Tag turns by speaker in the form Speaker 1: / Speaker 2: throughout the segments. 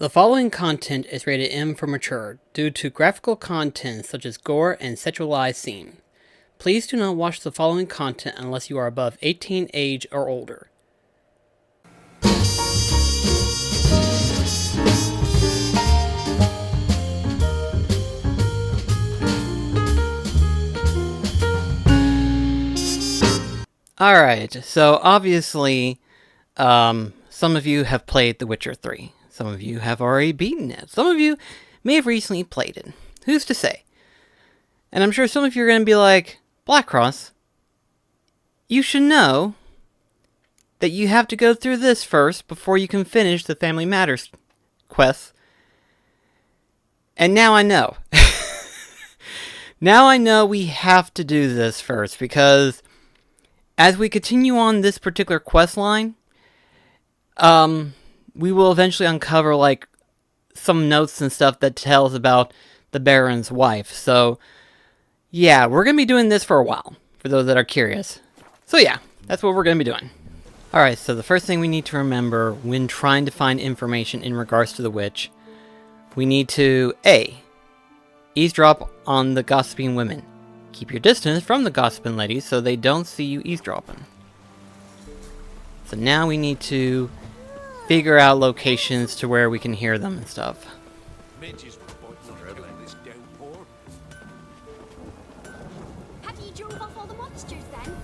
Speaker 1: The following content is rated M for mature due to graphical content such as gore and sexualized scene. Please do not watch the following content unless you are above 18 age or older. Alright, so obviously, some of you have played The Witcher 3. Some of you have already beaten it. Some of you may have recently played it. Who's to say? And I'm sure some of you are going to be like, BlackCross, you should know that you have to go through this first before you can finish the Family Matters quest. And now I know. Now I know we have to do this first, because as we continue on this particular quest line, we will eventually uncover, like, some notes and stuff that tells about the Baron's wife. So, yeah, we're going to be doing this for a while, for those that are curious. So yeah, that's what we're going to be doing. Alright, so the first thing we need to remember when trying to find information in regards to the witch, we need to, A, eavesdrop on the gossiping women. Keep your distance from the gossiping ladies so they don't see you eavesdropping. So now we need to figure out locations to where we can hear them and stuff.
Speaker 2: Have you drove off all the monsters then?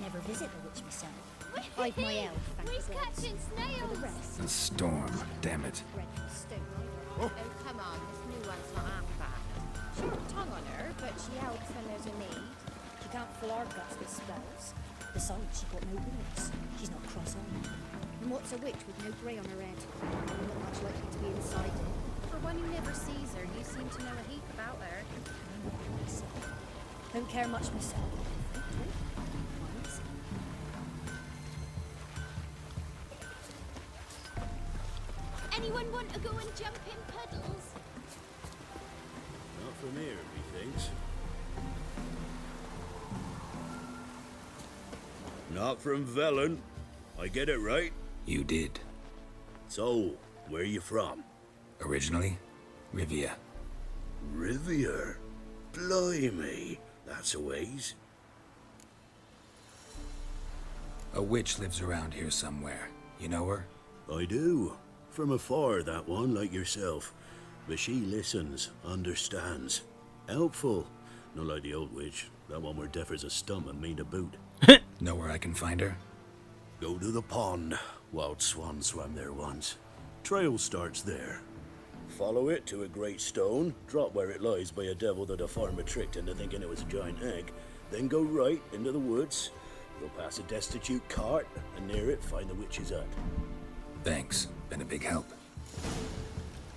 Speaker 2: Never visit the witch myself. I've my elf, thank
Speaker 3: He's
Speaker 2: the gods.
Speaker 3: catching
Speaker 2: For the
Speaker 3: snails.
Speaker 2: rest,
Speaker 4: A storm, damn it.
Speaker 2: dreadful stone.
Speaker 3: Oh, come on, this new one's not half bad. Short tongue on her, but she helps when there's a need.
Speaker 2: She can't fill our guts with spells. Besides, she's got no wounds. She's not cross-eyed. And what's a witch with no grey on her head? Not much likely to be inside it.
Speaker 3: For one who never sees her, you seem to know a heap about her.
Speaker 2: Don't care much myself.
Speaker 3: Anyone want to go and jump in puddles?
Speaker 5: Not from here, methinks. Not from Velen. I get it right?
Speaker 4: You did.
Speaker 5: So, where you from?
Speaker 4: Originally, Rivia.
Speaker 5: Rivia? Blimey, that's a ways.
Speaker 4: A witch lives around here somewhere. You know her?
Speaker 5: I do. From afar, that one, like yourself. But she listens, understands. Helpful. Not like the old witch. That one were deaf as a stump and mean to boot.
Speaker 4: Know where I can find her?
Speaker 5: Go to the pond. Wild swan swam there once. Trail starts there. Follow it to a great stone, drop where it lies by a devil that a farmer tricked into thinking it was a giant egg, then go right into the woods. Go past a destitute cart, and near it find the witch's hut.
Speaker 4: Thanks. Been a big help.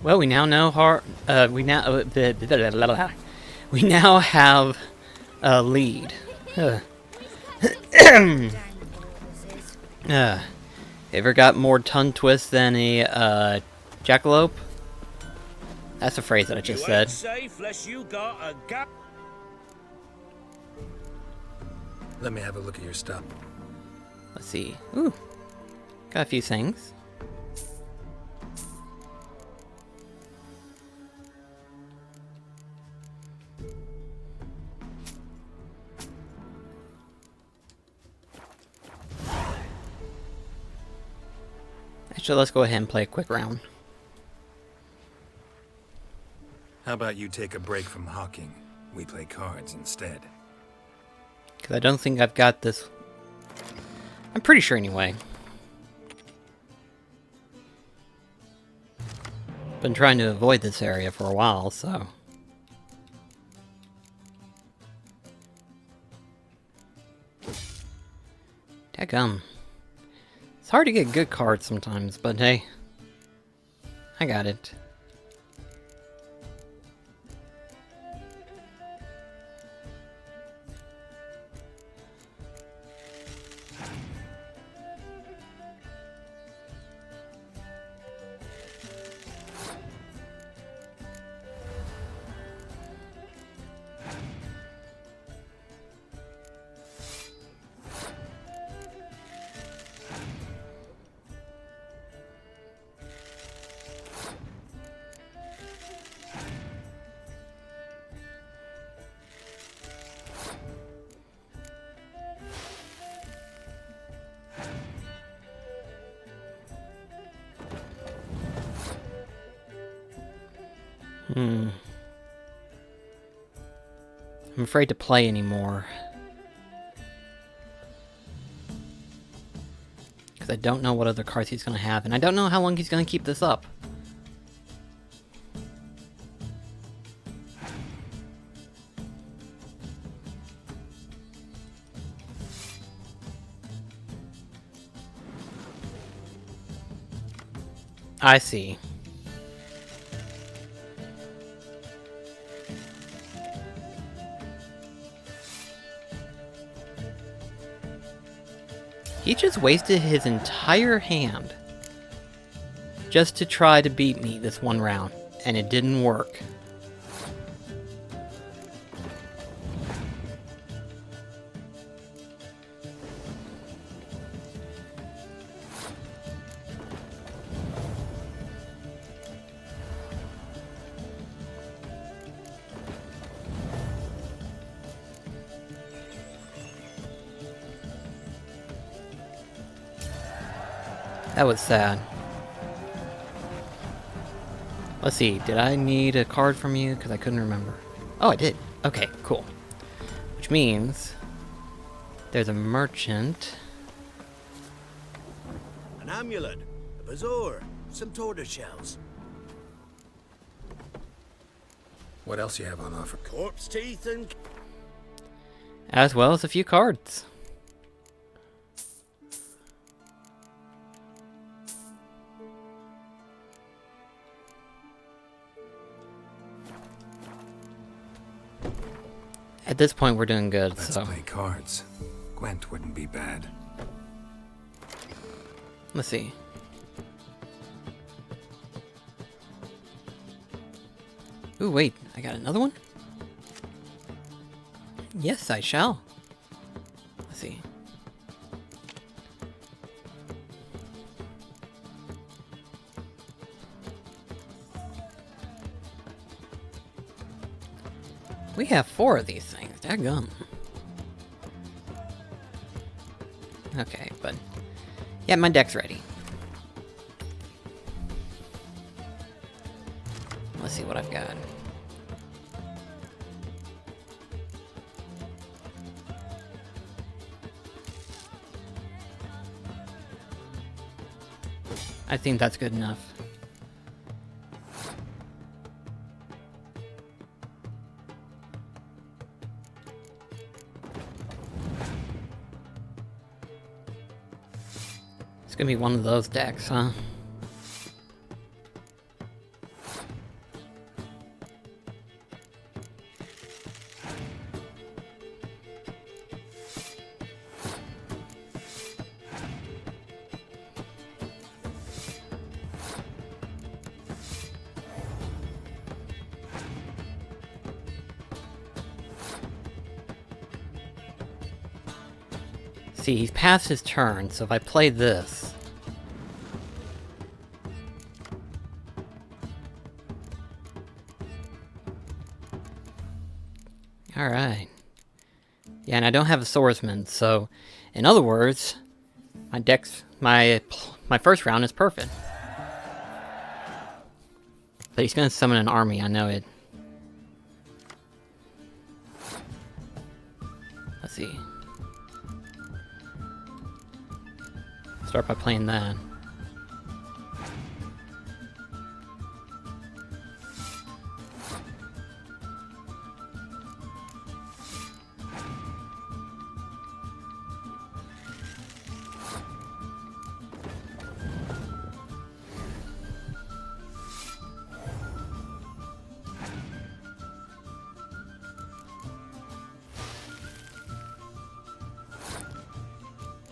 Speaker 1: Well, we now know we now have a lead. Ever got more tongue twist than a jackalope? That's a phrase that I just said.
Speaker 5: Safe lest you got a gap.
Speaker 4: Let me have a look at your stuff.
Speaker 1: Let's see. Ooh, got a few things. Actually, let's go ahead and play a quick round.
Speaker 4: How about you take a break from hawking? We play cards instead.
Speaker 1: Because I don't think I've got this. I'm pretty sure anyway. Been trying to avoid this area for a while, so. Daggum. It's hard to get good cards sometimes, but hey. I got it. I'm afraid to play anymore. Because I don't know what other cards he's going to have, and I don't know how long he's going to keep this up. I see. He just wasted his entire hand just to try to beat me this one round, and it didn't work. That was sad. Let's see, did I need a card from you? Because I couldn't remember. Oh, I did. Okay, cool. Which means there's a merchant.
Speaker 5: An amulet, a bazaar, some tortoise shells.
Speaker 4: What else you have on offer?
Speaker 5: Corpse teeth and...
Speaker 1: As well as a few cards. At this point, we're doing good,
Speaker 4: Let's
Speaker 1: so...
Speaker 4: play cards. Gwent wouldn't be bad.
Speaker 1: Let's see. Ooh, wait, I got another one? Yes, I shall. Let's see. We have 4 of these things. Daggum. Okay, but... yeah, my deck's ready. Let's see what I've got. I think that's good enough. It's gonna be one of those decks, huh? See, he's past his turn, so if I play this... Alright. Yeah, and I don't have a swordsman, so... in other words, my deck's... my first round is perfect. But he's gonna summon an army, I know it. Let's see. Start by playing that.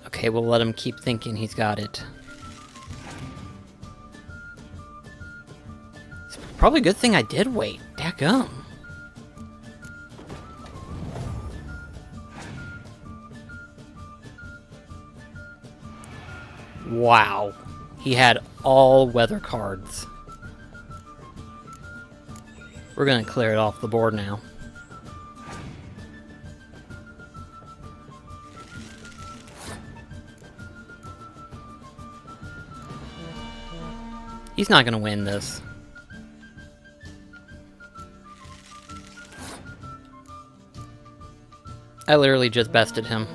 Speaker 1: Okay, we'll let him keep thinking he's got it. It's probably a good thing I did wait. Daggum. Wow. He had all weather cards. We're gonna clear it off the board now. He's not gonna win this. I literally just bested him.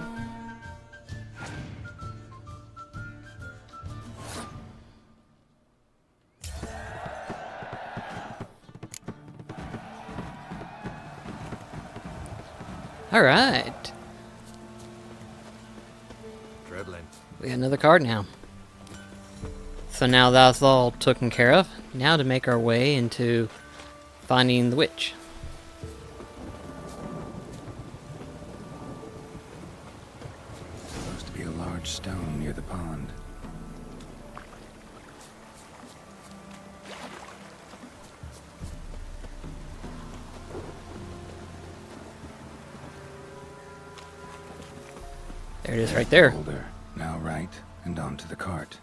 Speaker 1: Alright.
Speaker 4: Treadling.
Speaker 1: We got another card now. So now that's all taken care of. Now to make our way into finding the witch.
Speaker 4: Supposed to be a large stone near the pond.
Speaker 1: There it is right there.
Speaker 4: Boulder. Now right, and onto the cart.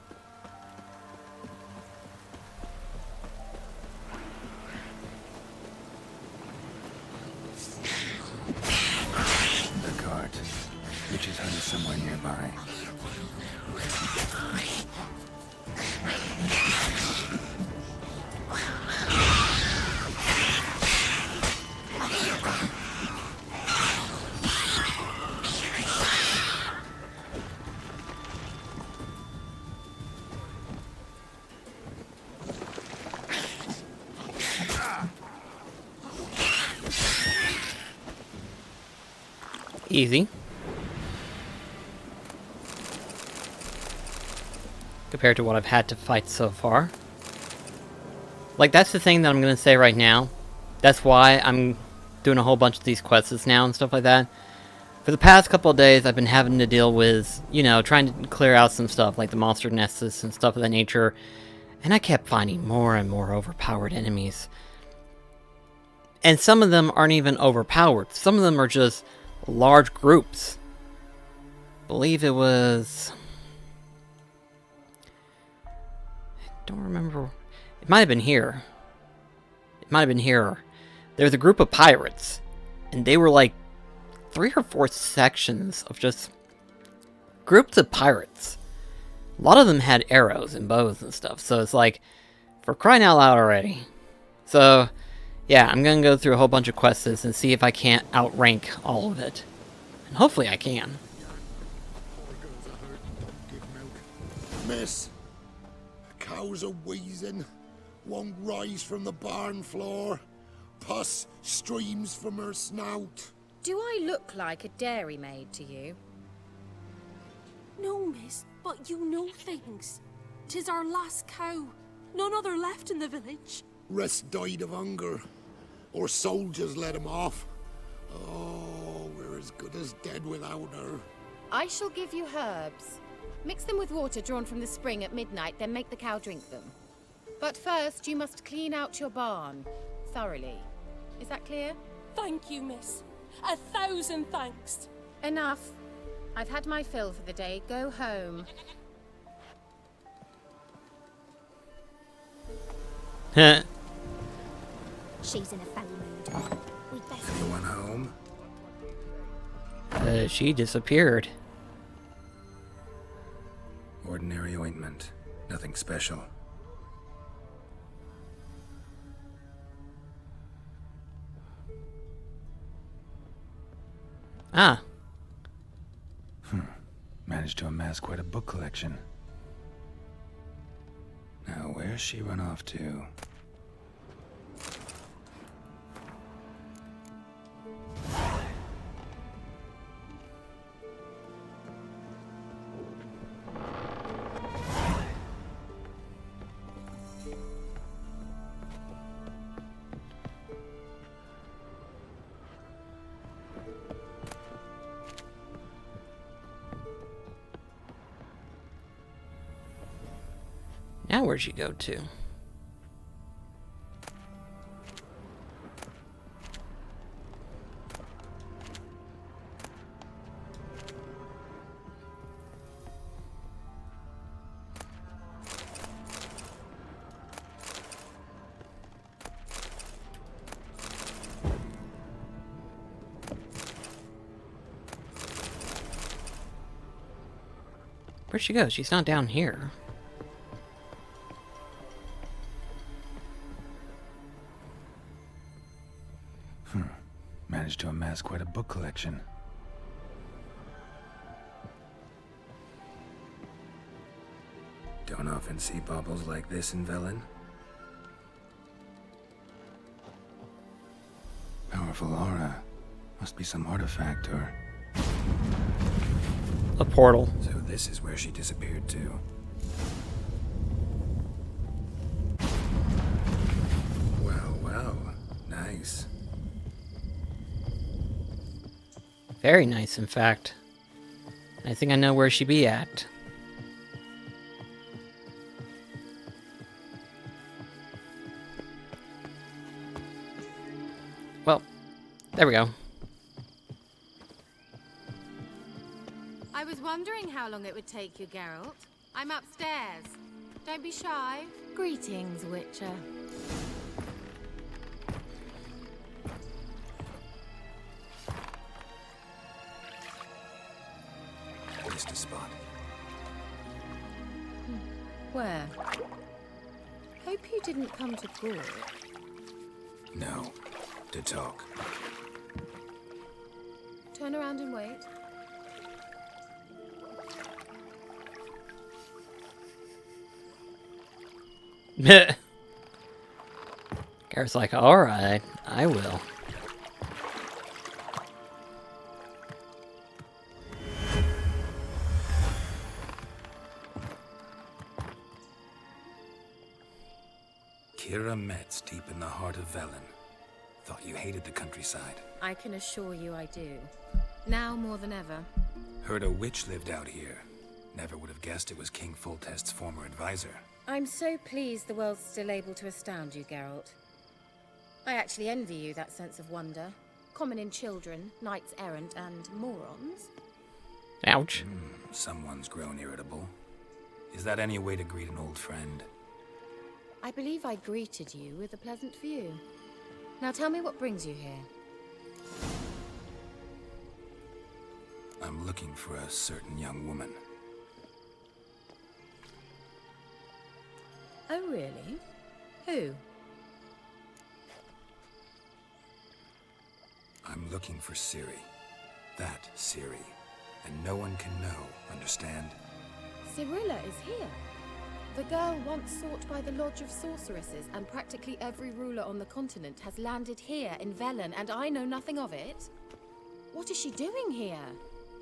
Speaker 4: The cart. Witch's hut is somewhere nearby.
Speaker 1: Easy. Compared to what I've had to fight so far. Like, that's the thing that I'm gonna say right now. That's why I'm doing a whole bunch of these quests now and stuff like that. For the past couple of days, I've been having to deal with, you know, trying to clear out some stuff, like the monster nests and stuff of that nature. And I kept finding more and more overpowered enemies. And some of them aren't even overpowered. Some of them are just large groups. I believe it was... I don't remember. It might have been here. It might have been here. There was a group of pirates. And they were like 3 or 4 sections of just groups of pirates. A lot of them had arrows and bows and stuff. So it's like, for crying out loud already. So... yeah, I'm gonna go through a whole bunch of quests and see if I can't outrank all of it. And hopefully I can.
Speaker 5: Miss, cows are wheezing, won't rise from the barn floor, pus streams from her snout.
Speaker 3: Do I look like a dairymaid to you?
Speaker 6: No, miss, but you know things. 'Tis our last cow. None other left in the village.
Speaker 5: Rest died of hunger, or soldiers let him off. Oh, we're as good as dead without her.
Speaker 3: I shall give you herbs. Mix them with water drawn from the spring at midnight, then make the cow drink them. But first, you must clean out your barn thoroughly. Is that clear?
Speaker 6: Thank you, miss. 1,000 thanks.
Speaker 3: Enough. I've had my fill for the day. Go home.
Speaker 1: Heh.
Speaker 2: She's in a foul mood. We'd best
Speaker 4: Anyone home?
Speaker 1: She disappeared.
Speaker 4: Ordinary ointment. Nothing special.
Speaker 1: Ah.
Speaker 4: Managed to amass quite a book collection. Now, where's she run off to?
Speaker 1: Now where'd she go to? Where'd she go? She's not down here.
Speaker 4: Managed to amass quite a book collection. Don't often see baubles like this in Velen. Powerful aura. Must be some artifact or...
Speaker 1: A portal.
Speaker 4: So this is where she disappeared to. Well, well. Nice.
Speaker 1: Very nice, in fact. I think I know where she be at. Well, there we go.
Speaker 3: I was wondering how long it would take you, Geralt. I'm upstairs. Don't be shy. Greetings, Witcher.
Speaker 4: Missed a spot.
Speaker 3: Where? Hope you didn't come to Gore.
Speaker 4: No. To talk.
Speaker 3: Turn around and wait.
Speaker 1: Garrett's like, alright, I will.
Speaker 4: Kira Metz, deep in the heart of Velen. Thought you hated the countryside.
Speaker 3: I can assure you I do. Now more than ever.
Speaker 4: Heard a witch lived out here. Never would have guessed it was King Foltest's former advisor.
Speaker 3: I'm so pleased the world's still able to astound you, Geralt. I actually envy you that sense of wonder. Common in children, knights errant, and morons.
Speaker 1: Ouch.
Speaker 4: Someone's grown irritable. Is that any way to greet an old friend?
Speaker 3: I believe I greeted you with a pleasant view. Now tell me what brings you here.
Speaker 4: I'm looking for a certain young woman.
Speaker 3: Oh, really? Who?
Speaker 4: I'm looking for Ciri. That Ciri. And no one can know, understand?
Speaker 3: Cirilla is here. The girl once sought by the Lodge of Sorceresses, and practically every ruler on the continent has landed here in Velen, and I know nothing of it. What is she doing here?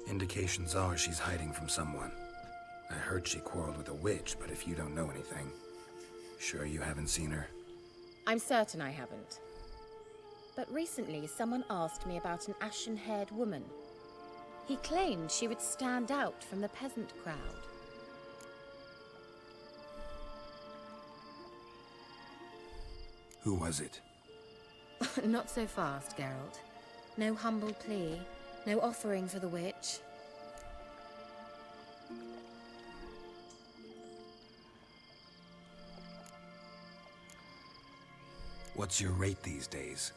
Speaker 4: Indications are she's hiding from someone. I heard she quarreled with a witch, but if you don't know anything, sure you haven't seen her?
Speaker 3: I'm certain I haven't. But recently, someone asked me about an ashen-haired woman. He claimed she would stand out from the peasant crowd.
Speaker 4: Who was it?
Speaker 3: Not so fast, Geralt. No humble plea, no offering for the witch.
Speaker 4: What's your rate these days?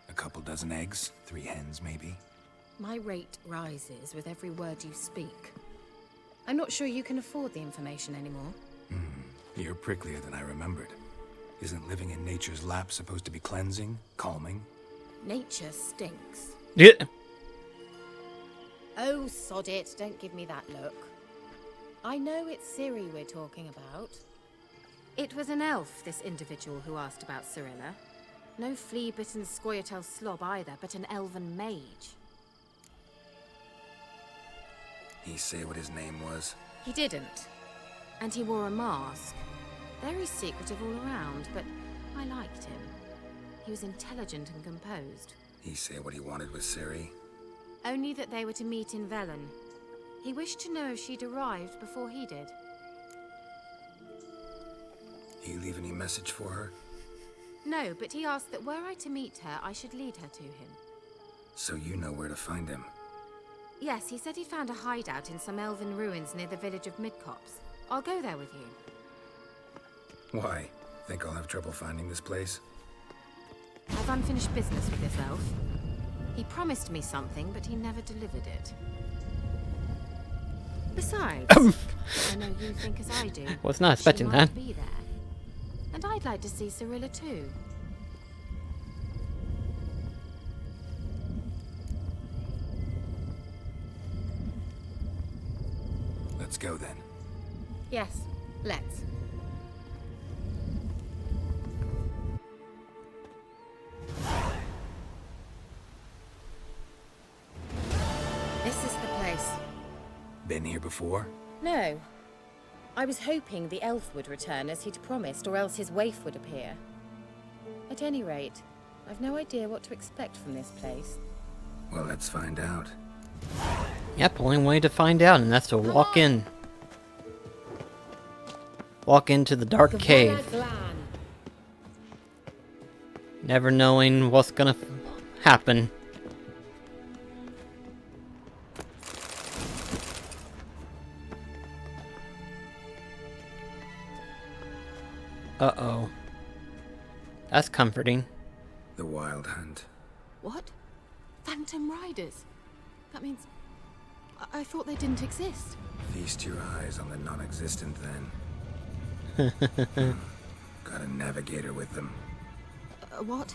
Speaker 4: A couple dozen eggs? 3 hens, maybe?
Speaker 3: My rate rises with every word you speak. I'm not sure you can afford the information anymore.
Speaker 4: You're pricklier than I remembered. Isn't living in nature's lap supposed to be cleansing, calming?
Speaker 3: Nature stinks.
Speaker 1: Yeah.
Speaker 3: Oh, sod it, don't give me that look. I know it's Ciri we're talking about. It was an elf, this individual who asked about Cirilla. No flea-bitten Scoia'tael slob either, but an elven mage.
Speaker 4: He say what his name was?
Speaker 3: He didn't. And he wore a mask. Very secretive all around, but I liked him. He was intelligent and composed.
Speaker 4: He say what he wanted with Ciri?
Speaker 3: Only that they were to meet in Velen. He wished to know if she'd arrived before he did.
Speaker 4: He leave any message for her?
Speaker 3: No, but he asked that were I to meet her, I should lead her to him.
Speaker 4: So you know where to find him?
Speaker 3: Yes, he said he found a hideout in some elven ruins near the village of Midcopse. I'll go there with you.
Speaker 4: Why? Think I'll have trouble finding this place?
Speaker 3: I've unfinished business with this elf. He promised me something, but he never delivered it. Besides, I know you think as I do.
Speaker 1: Was not expecting
Speaker 3: she
Speaker 1: that.
Speaker 3: might be there. And I'd like to see Cirilla too.
Speaker 4: Let's go then.
Speaker 3: Yes, Let's. This is the place.
Speaker 4: Been here before?
Speaker 3: No. I was hoping the elf would return as he'd promised, or else his waif would appear. At any rate, I've no idea what to expect from this place.
Speaker 4: Well, let's find out.
Speaker 1: Yep, only way to find out, and that's to walk in. Walk into the dark cave. Never knowing what's gonna happen. Uh-oh. That's comforting.
Speaker 4: The Wild Hunt.
Speaker 6: What? Phantom Riders? That means... I thought they didn't exist.
Speaker 4: Feast your eyes on the non-existent then. Got a navigator with them.
Speaker 6: What?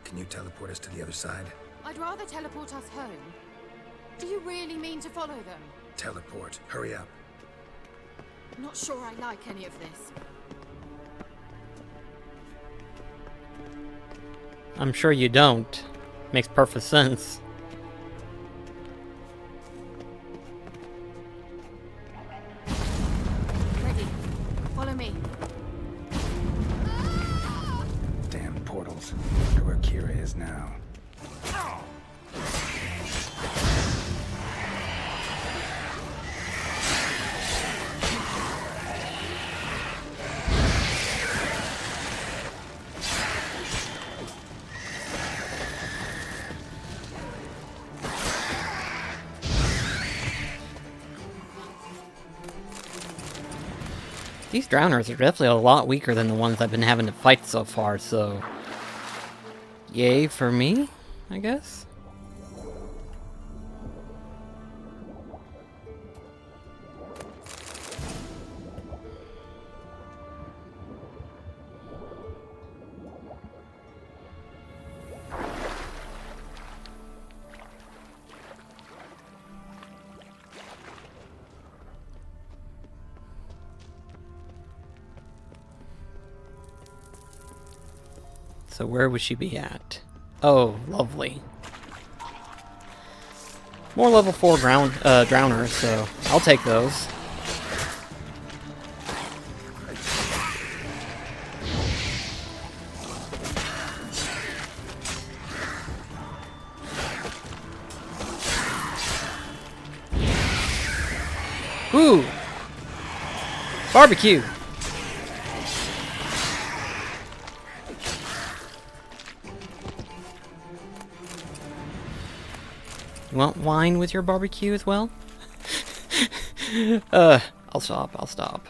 Speaker 4: Can you teleport us to the other side?
Speaker 3: I'd rather teleport us home. Do you really mean to follow them?
Speaker 4: Teleport. Hurry up.
Speaker 3: Not sure I like any of this.
Speaker 1: I'm sure you don't. Makes perfect sense.
Speaker 3: Ready. Follow me.
Speaker 4: Damn portals. Wonder where Kira is now.
Speaker 1: These drowners are definitely a lot weaker than the ones I've been having to fight so far, so... Yay for me, I guess? So where would she be at? Oh, lovely. More level 4 drowners, so I'll take those. Ooh! Barbecue! You want wine with your barbecue as well? I'll stop.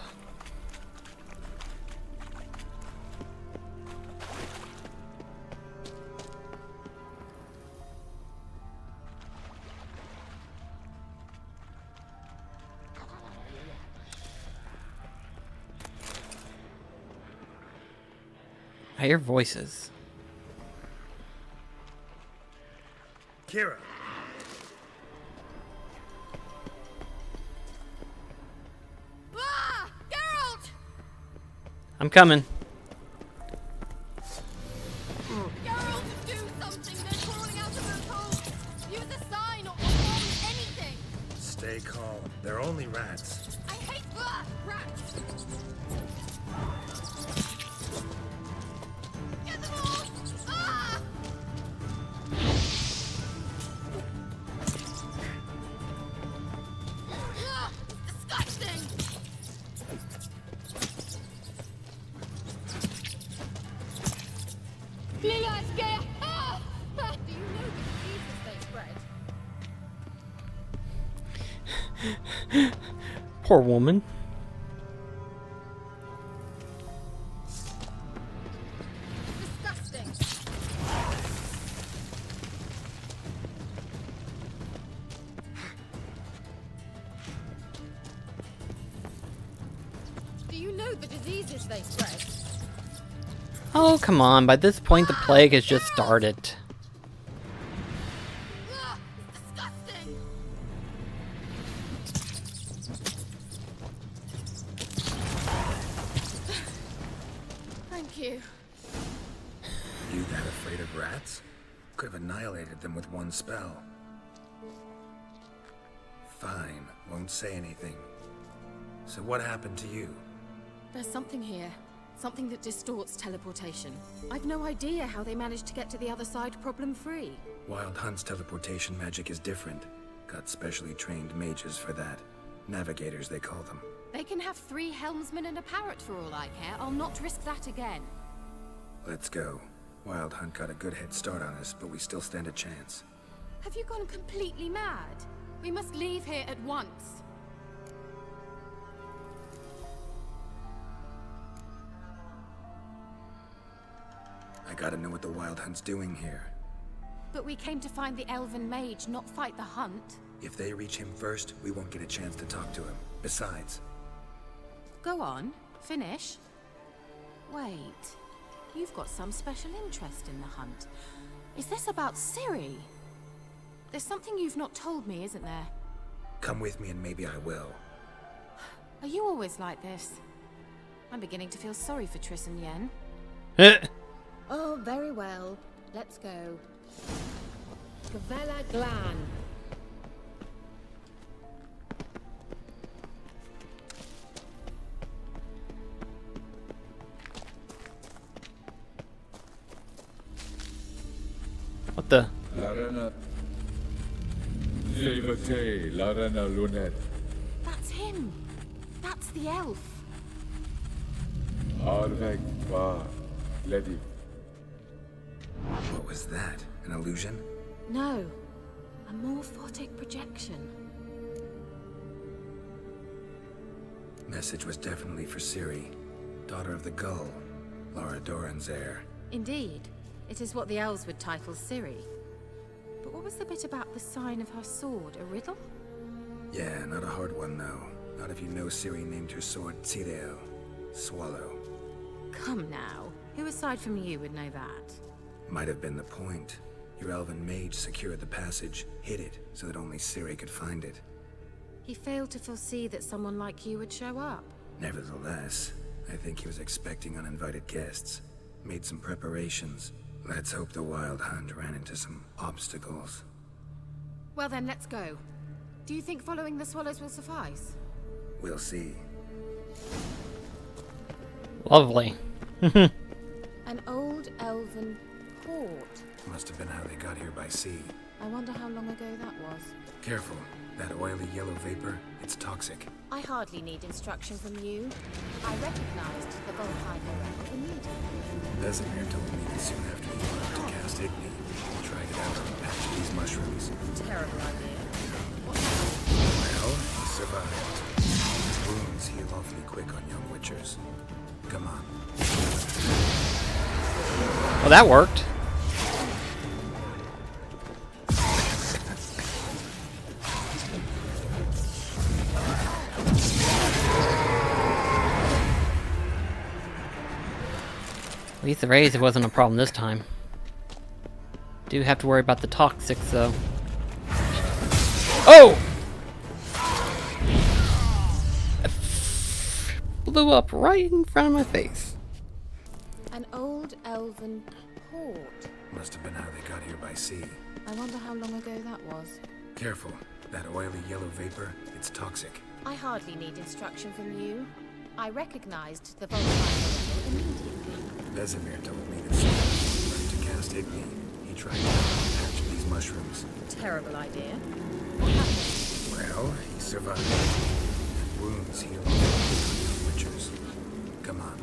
Speaker 1: I hear voices.
Speaker 4: Kira!
Speaker 3: Ah! Geralt!
Speaker 1: I'm coming.
Speaker 3: Geralt, do something! They're crawling out of those holes! Use a sign or anything!
Speaker 4: Stay calm. They're only rats.
Speaker 3: I hate rats! Get them all! Ah! Ah, disgusting! Lila, scare! Ah! Do you know the diseases they spread?
Speaker 1: Poor woman.
Speaker 3: Disgusting! Do you know the diseases they spread?
Speaker 1: Oh, come on. By this point, the plague has just started.
Speaker 3: Ah, it's disgusting! you.
Speaker 4: You that afraid of rats? Could have annihilated them with one spell. Fine, won't say anything. So what happened to you?
Speaker 3: There's something here. Something that distorts teleportation. I've no idea how they managed to get to the other side problem-free.
Speaker 4: Wild Hunt's teleportation magic is different. Got specially trained mages for that. Navigators, they call them.
Speaker 3: They can have 3 helmsmen and a parrot for all I care. I'll not risk that again.
Speaker 4: Let's go. Wild Hunt got a good head start on us, but we still stand a chance.
Speaker 3: Have you gone completely mad? We must leave here at once.
Speaker 4: I gotta know what the Wild Hunt's doing here.
Speaker 3: But we came to find the elven mage, not fight the hunt.
Speaker 4: If they reach him first, we won't get a chance to talk to him. Besides,
Speaker 3: Go on, finish. Wait, you've got some special interest in the hunt. Is this about Ciri? There's something you've not told me, isn't there?
Speaker 4: come with me and maybe I will.
Speaker 3: Are you always like this? I'm beginning to feel sorry for Triss and Yen.
Speaker 2: Oh, very well. Let's go.
Speaker 3: Gavella Glan.
Speaker 1: What the?
Speaker 7: Larana. Silvate, Larana Lunet.
Speaker 3: That's him. That's the elf.
Speaker 7: Arvek Va. Lady.
Speaker 4: What was that? An illusion?
Speaker 3: No, a morphotic projection.
Speaker 4: Message was definitely for Ciri, daughter of the Gull, Lara Doran's heir.
Speaker 3: Indeed, it is what the elves would title Ciri. But what was the bit about the sign of her sword? A riddle?
Speaker 4: Yeah, not a hard one though. Not if you know Ciri named her sword Tireo, swallow.
Speaker 3: Come now, who aside from you would know that?
Speaker 4: Might have been the point. Your elven mage secured the passage, hid it, so that only Ciri could find it.
Speaker 3: He failed to foresee that someone like you would show up.
Speaker 4: Nevertheless, I think he was expecting uninvited guests. Made some preparations. Let's hope the Wild Hunt ran into some obstacles.
Speaker 3: Well then, let's go. Do you think following the swallows will suffice?
Speaker 4: We'll see.
Speaker 1: Lovely.
Speaker 2: An old elven port.
Speaker 4: Must have been how they got here by sea.
Speaker 2: I wonder how long ago that was.
Speaker 4: Careful. That oily yellow vapor, it's toxic.
Speaker 2: I hardly need instruction from you. I recognized the Volheimer immediately.
Speaker 4: Vesemir told me that soon after he learned to cast Igni, he tried it out on a patch of these mushrooms.
Speaker 2: Terrible idea.
Speaker 4: Well, he survived. Wounds heal awfully quick on young witchers. Come on.
Speaker 1: Well, that worked. At least the raise wasn't a problem this time. Do have to worry about the toxics though. Oh! Blew up right in front of my face.
Speaker 2: An old elven port.
Speaker 4: Must have been how they got here by sea.
Speaker 2: I wonder how long ago that was.
Speaker 4: Careful. That oily yellow vapor, it's toxic.
Speaker 2: I hardly need instruction from you. I recognized the Volheimer immediately.
Speaker 4: Vesemir told me that soon after he learned to cast Igni, he tried it out on a patch of these mushrooms.
Speaker 2: Terrible idea.
Speaker 4: Well, he survived. Wounds heal on young witchers. Come on.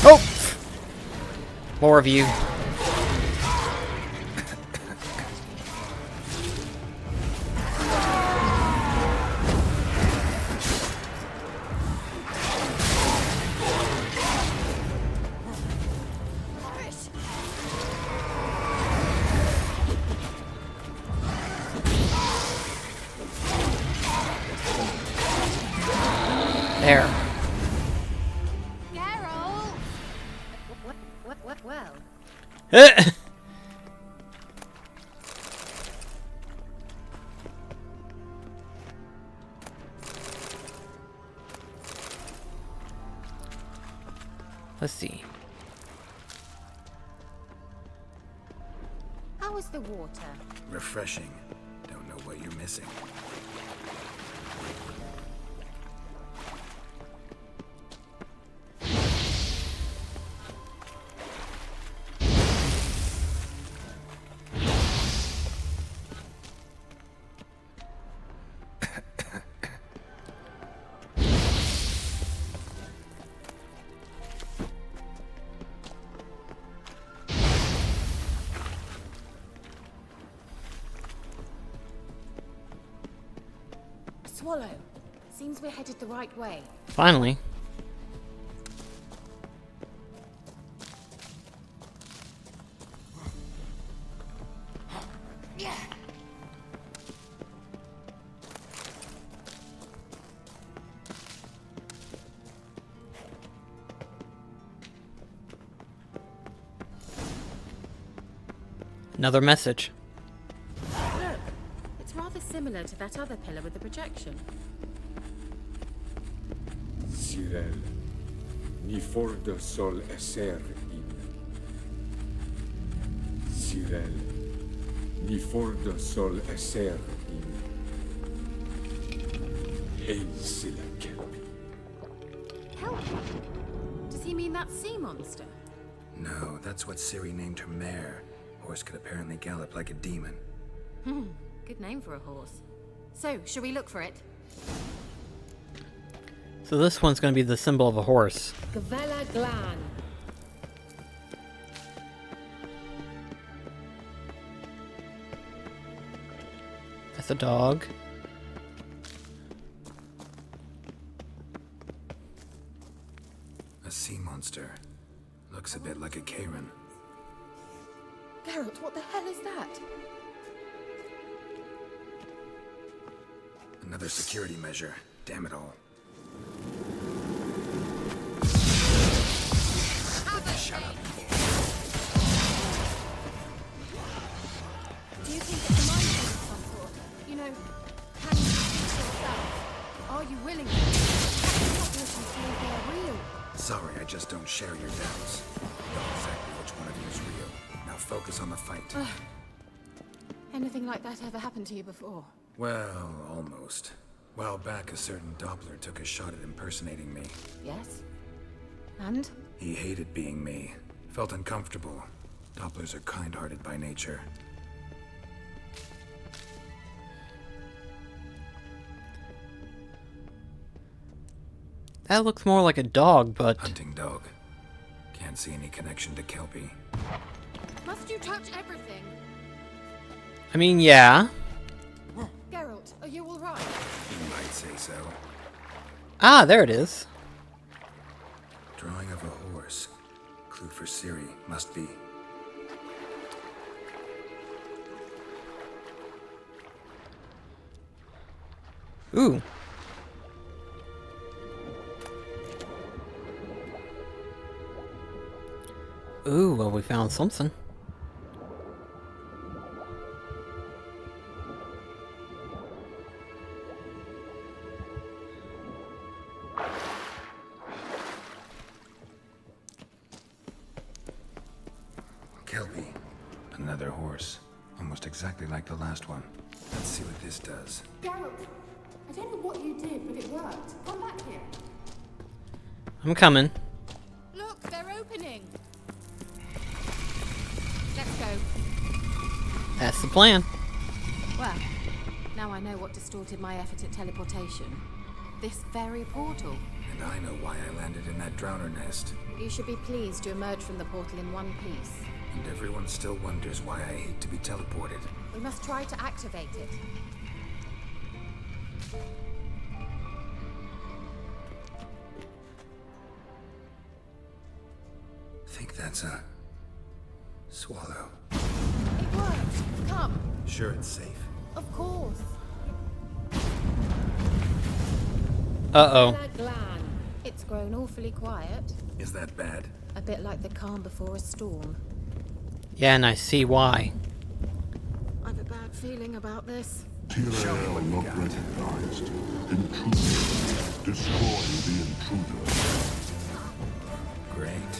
Speaker 1: Oh! More of you. There.
Speaker 3: Geralt! Well,
Speaker 1: Let's see.
Speaker 3: how was the water?
Speaker 4: Refreshing. Don't know what you're missing.
Speaker 3: Swallow. Seems we're headed the right way.
Speaker 1: Finally. Another message.
Speaker 3: Look, it's rather similar to that other pillar with the projection.
Speaker 7: Cyril, ni fordo sol esser in. Cyril, ni fordo sol esser in. Hail silla kelpi.
Speaker 3: Help! Does he mean that sea monster?
Speaker 4: No, that's what Ciri named her mare. Horse could apparently gallop like a demon.
Speaker 3: Good name for a horse. So, shall we look for it?
Speaker 1: So this one's going to be the symbol of a horse.
Speaker 3: Gavella Glan.
Speaker 1: That's a dog.
Speaker 4: A sea monster. Looks a bit like a Karen.
Speaker 3: Geralt, what the hell is that?
Speaker 4: Another security measure. Damn it all. Shut up.
Speaker 3: Do you think it's a mind trick of some sort? You know, can you speak to yourself? Are you willing to? Not wishing to believe they are real.
Speaker 4: Sorry, I just don't share your doubts. Know exactly which one of you is real. Now focus on the fight.
Speaker 3: Anything like that ever happened to you before?
Speaker 4: Well, almost. While back, a certain Doppler took a shot at impersonating me.
Speaker 3: Yes. And?
Speaker 4: He hated being me. Felt uncomfortable. Dopplers are kind-hearted by nature.
Speaker 1: That looks more like a dog, but...
Speaker 4: Hunting dog. Can't see any connection to Kelpie.
Speaker 3: Must you touch everything?
Speaker 1: I mean, yeah.
Speaker 3: Geralt, are you alright?
Speaker 4: You might say so.
Speaker 1: Ah, there it is.
Speaker 4: Drawing of a horse. Clue for Ciri. Must be.
Speaker 1: Ooh. Ooh, well, we found something.
Speaker 4: Kelpie. Another horse. Almost exactly like the last one. Let's see what this does.
Speaker 6: Geralt, I don't know what you did, but it worked. Come back here.
Speaker 1: I'm coming.
Speaker 3: Look, they're opening. Let's go.
Speaker 1: That's the plan.
Speaker 3: Well, now I know what distorted my effort at teleportation. This very portal.
Speaker 4: And I know why I landed in that drowner nest.
Speaker 3: You should be pleased to emerge from the portal in one piece.
Speaker 4: And everyone still wonders why I hate to be teleported.
Speaker 3: We must try to activate it.
Speaker 4: Think that's a... swallow.
Speaker 3: It worked. Come.
Speaker 4: Sure it's safe.
Speaker 3: Of course.
Speaker 1: Uh-oh.
Speaker 3: Glan. It's grown awfully quiet.
Speaker 4: Is that bad?
Speaker 3: A bit like the calm before a storm.
Speaker 1: Yeah, and I see why.
Speaker 3: I've a bad feeling about this.
Speaker 8: Tyrael not recognized. Intruder. Destroy the intruder.
Speaker 4: Great.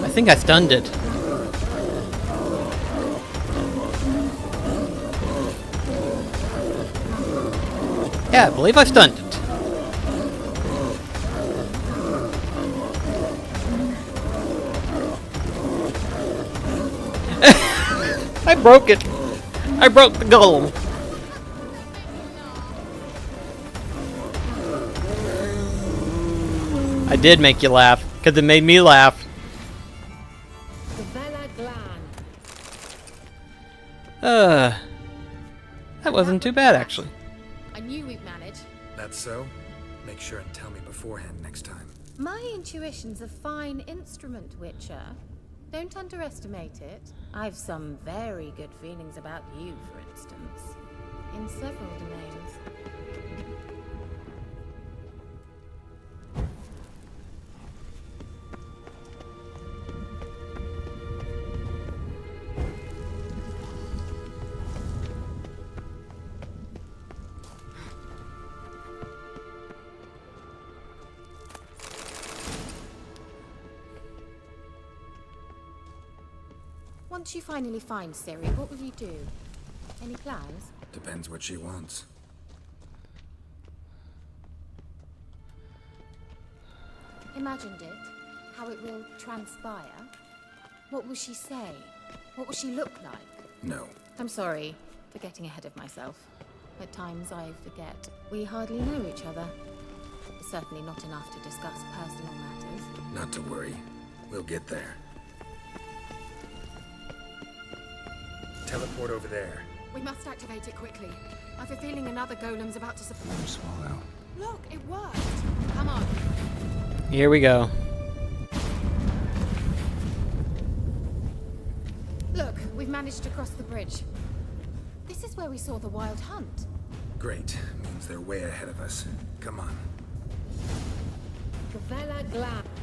Speaker 1: I think I stunned it. Yeah, I believe I stunned it. I broke it. I broke the golem. I did make you laugh, because it made me laugh. That wasn't too bad, actually.
Speaker 3: I knew we'd manage.
Speaker 4: That's so? Make sure and tell me beforehand next time.
Speaker 3: My intuition's a fine instrument, Witcher. Don't underestimate it. I've some very good feelings about you, for instance. In several domains. Once you finally find Ciri, what will you do? Any plans?
Speaker 4: Depends what she wants.
Speaker 3: Imagined it, how it will transpire. What will she say? What will she look like?
Speaker 4: No.
Speaker 3: I'm sorry for getting ahead of myself. At times I forget. We hardly know each other. Certainly not enough to discuss personal matters.
Speaker 4: Not to worry. We'll get there. Teleport over there.
Speaker 6: We must activate it quickly. I've a feeling another golem's about to support.
Speaker 4: Another swallow.
Speaker 6: Look, it worked. Come on.
Speaker 1: Here we go.
Speaker 3: Look, we've managed to cross the bridge. This is where we saw the wild hunt.
Speaker 4: Great. Means they're way ahead of us. Come on.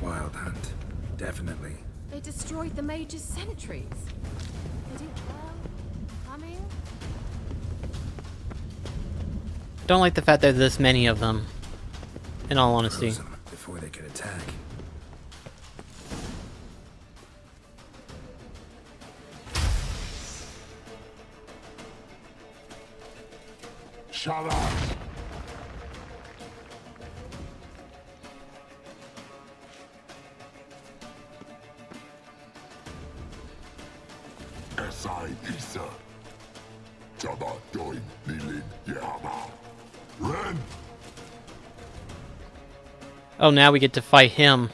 Speaker 4: Wild hunt. Definitely.
Speaker 3: They destroyed the mage's sentries. They did well. Coming.
Speaker 1: Don't like the fact there's this many of them. In all honesty.
Speaker 4: Froze them before they could attack.
Speaker 8: Shut up! Esai Isa. Jabba doin Lilin Yama. Ren!
Speaker 1: Oh, now we get to fight him.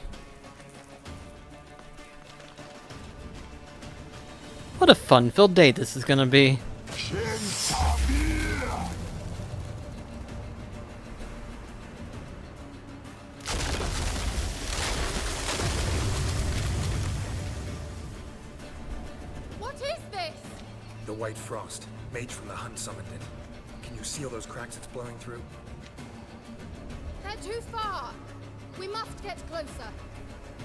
Speaker 1: What a fun-filled day this is gonna be.
Speaker 8: Shin Tamir!
Speaker 3: What is this?
Speaker 4: The White Frost. Mage from the hunt summoned it. Can you see all those cracks it's blowing through?
Speaker 3: They're too far. We must get closer.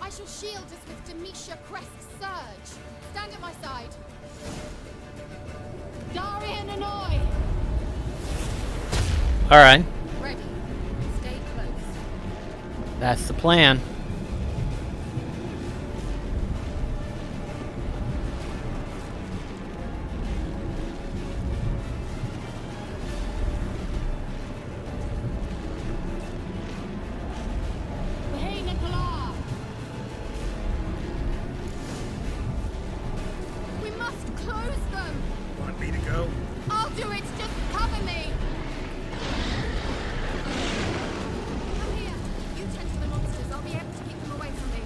Speaker 3: I shall shield us with Demetia Crest's surge. Stand at my side. Darian Annoy!
Speaker 1: Alright,
Speaker 3: Ready. Stay close.
Speaker 1: that's the plan.
Speaker 3: Hey, Nicola! We must close them!
Speaker 4: Want me to go?
Speaker 3: I'll do it! Just cover me! Come here! You tend to the monsters. I'll be able to keep them away from me.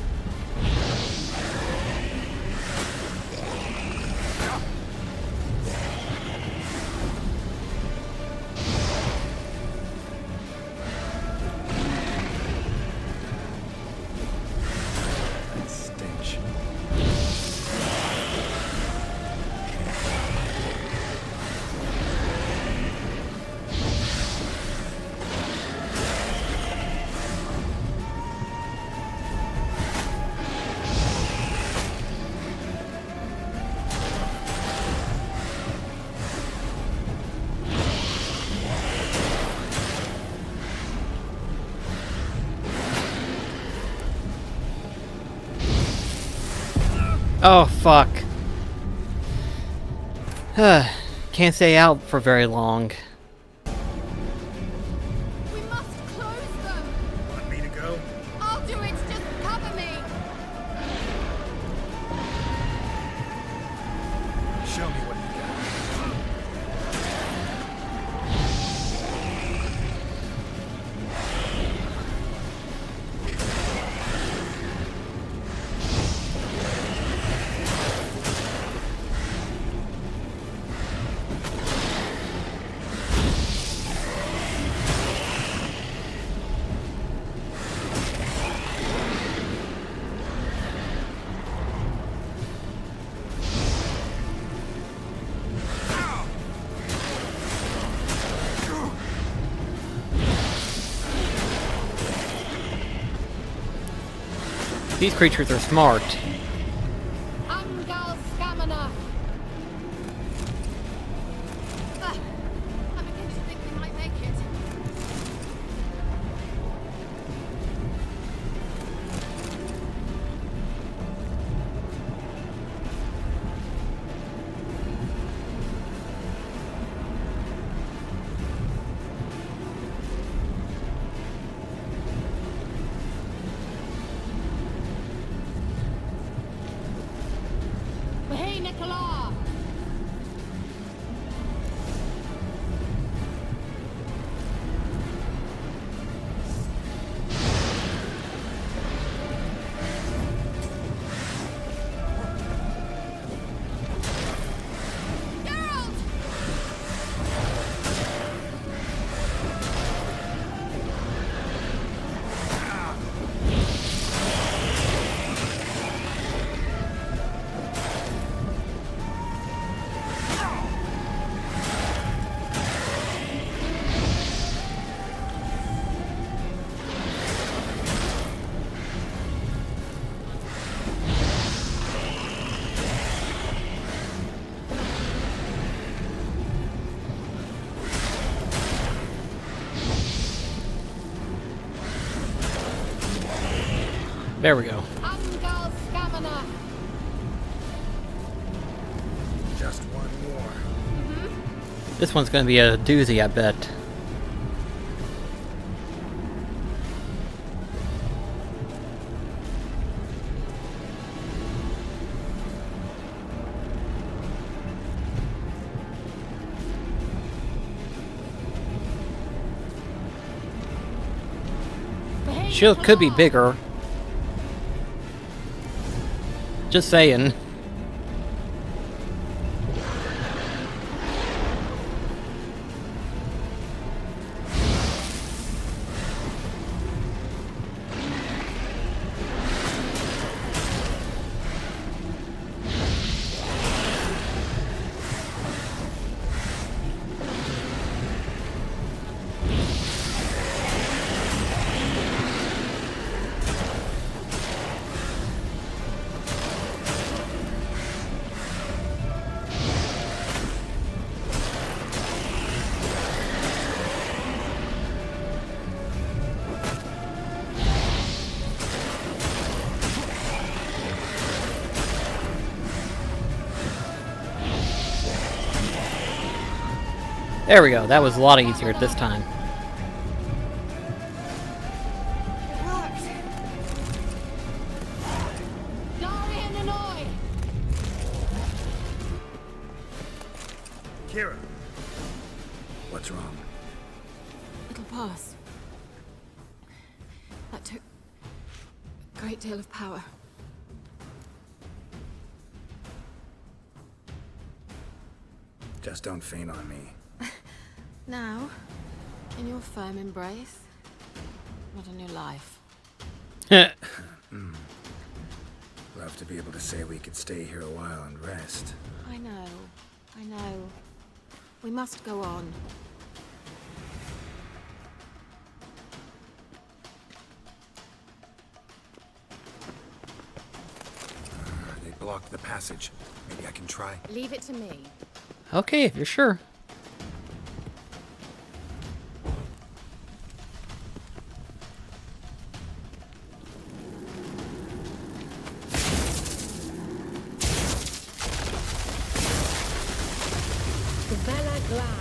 Speaker 4: That stench.
Speaker 1: Oh, fuck. Can't stay out for very long.
Speaker 3: We must close them!
Speaker 4: Want me to go?
Speaker 3: I'll do it, just cover me!
Speaker 4: Show me what you got.
Speaker 1: These creatures are smart.
Speaker 3: Angal Scamina! I'm beginning to think we might make it. Hey, Nicola! Geralt!
Speaker 1: There we go.
Speaker 3: Angal Scamina!
Speaker 4: Just one more.
Speaker 1: This one's gonna be a doozy, I bet.
Speaker 3: Hey,
Speaker 1: Shield could be
Speaker 3: Nicola!
Speaker 1: bigger. Just saying. There we go. That was a lot easier this time.
Speaker 4: Kira! What's wrong?
Speaker 3: It'll pass. That took a great deal of power.
Speaker 4: Just don't faint on me.
Speaker 3: Now, in your firm embrace, what a new life.
Speaker 4: Love to be able to say we could stay here a while and rest.
Speaker 3: I know. We must go on.
Speaker 4: They blocked the passage. Maybe I can try.
Speaker 3: Leave it to me.
Speaker 1: Okay, if you're sure.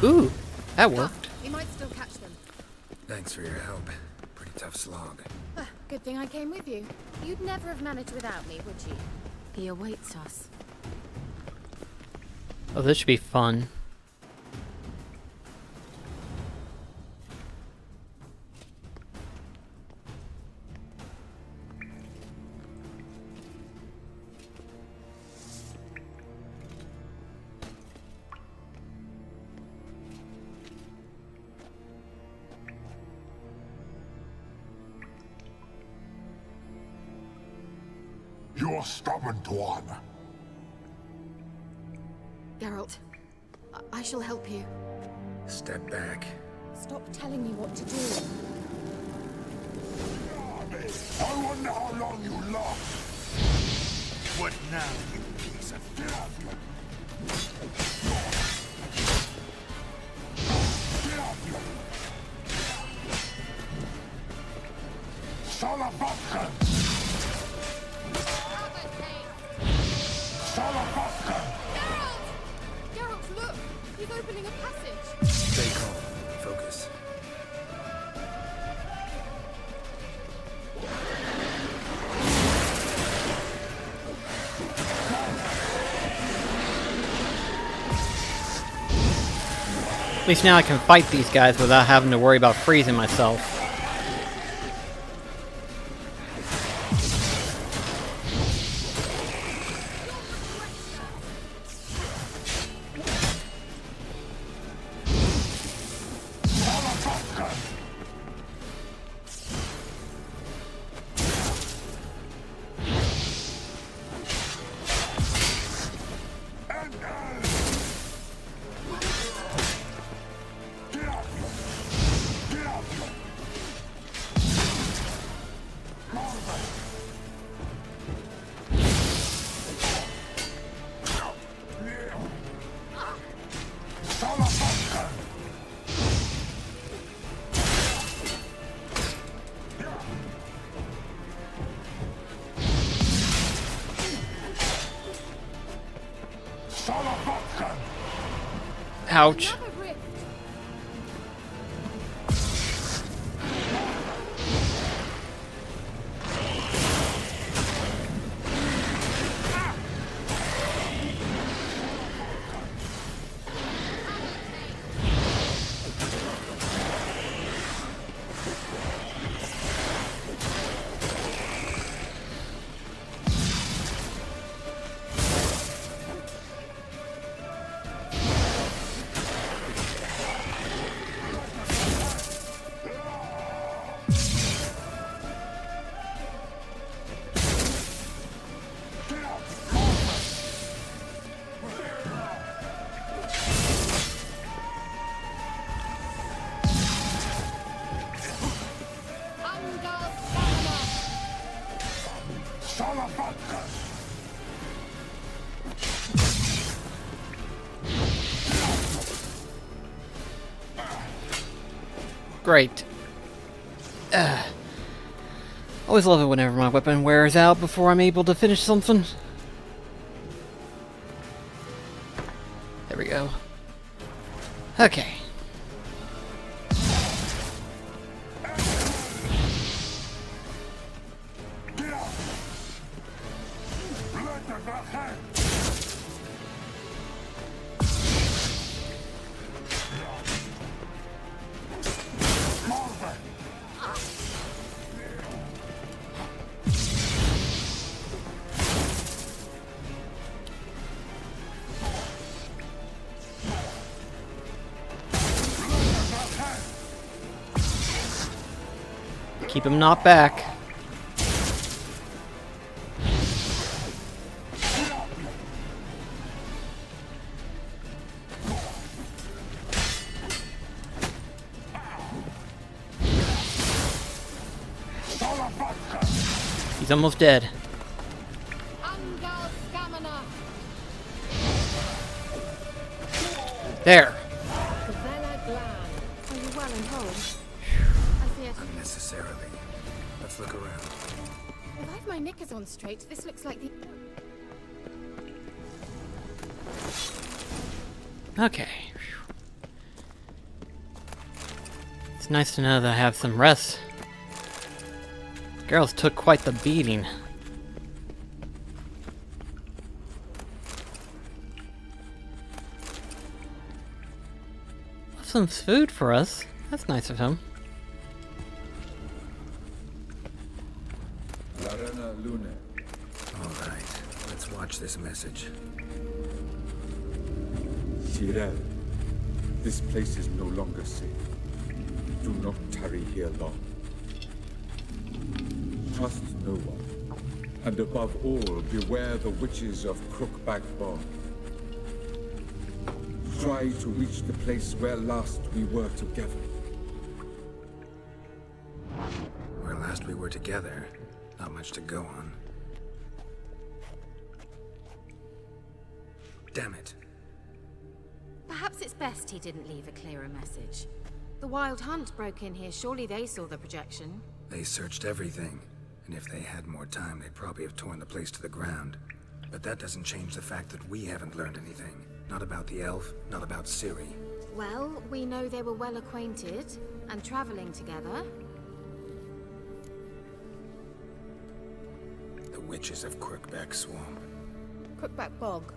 Speaker 1: Ooh, that worked.
Speaker 3: We might still catch them.
Speaker 4: Thanks for your help. Pretty tough slog.
Speaker 3: Good thing I came with you. You'd never have managed without me, would you? He awaits us.
Speaker 1: Oh, this should be fun.
Speaker 8: You're stubborn, Tuan.
Speaker 3: Geralt, I shall help you.
Speaker 4: Step back.
Speaker 3: Stop telling me what to do.
Speaker 8: I wonder how long you last.
Speaker 9: What now, you piece of
Speaker 8: Salafatkan! Salafatkan!
Speaker 3: Geralt, look! He's opening a passage.
Speaker 4: Stay calm. Focus.
Speaker 1: At least now I can fight these guys without having to worry about freezing myself. Ouch. Great. Always love it whenever my weapon wears out before I'm able to finish something. There we go. Okay. Keep him not back. He's almost dead. There.
Speaker 3: Are you well and whole? I fear.
Speaker 4: Unnecessarily. Let's look around.
Speaker 3: If I've my knickers on straight, this looks like the...
Speaker 1: Okay. It's nice to know that I have some rest. Girls took quite the beating. Left some food for us. That's nice of him.
Speaker 7: Larana Luna.
Speaker 4: All right, let's watch this message.
Speaker 7: Tyrell, this place is no longer safe. Do not tarry here long. Trust no one. And above all, beware the witches of Crookback Bog. Try to reach the place where last we were together.
Speaker 4: Where last we were together, not much to go on. Damn it.
Speaker 3: Perhaps it's best he didn't leave a clearer message. The Wild Hunt broke in here. Surely they saw the projection.
Speaker 4: They searched everything, and if they had more time, they'd probably have torn the place to the ground. But that doesn't change the fact that we haven't learned anything. Not about the elf, not about Ciri.
Speaker 3: Well, we know they were well acquainted and traveling together.
Speaker 4: The witches of Crookback Swamp.
Speaker 2: Crookback Bog.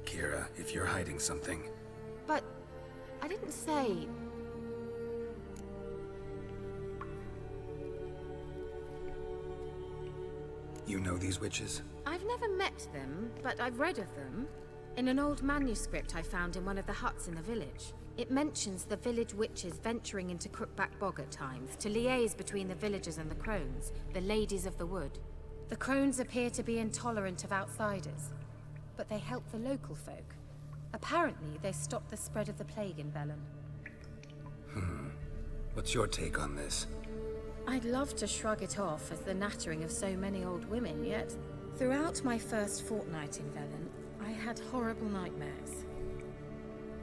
Speaker 4: Kira, if you're hiding something,
Speaker 3: But I didn't say...
Speaker 4: you know these witches?
Speaker 3: I've never met them, but I've read of them. In an old manuscript I found in one of the huts in the village. It mentions the village witches venturing into Crookback Bog at times to liaise between the villagers and the crones, the ladies of the wood. The crones appear to be intolerant of outsiders, but they help the local folk. Apparently, they stopped the spread of the plague in Velen.
Speaker 4: What's your take on this?
Speaker 3: I'd love to shrug it off as the nattering of so many old women, yet throughout my first fortnight in Velen, I had horrible nightmares.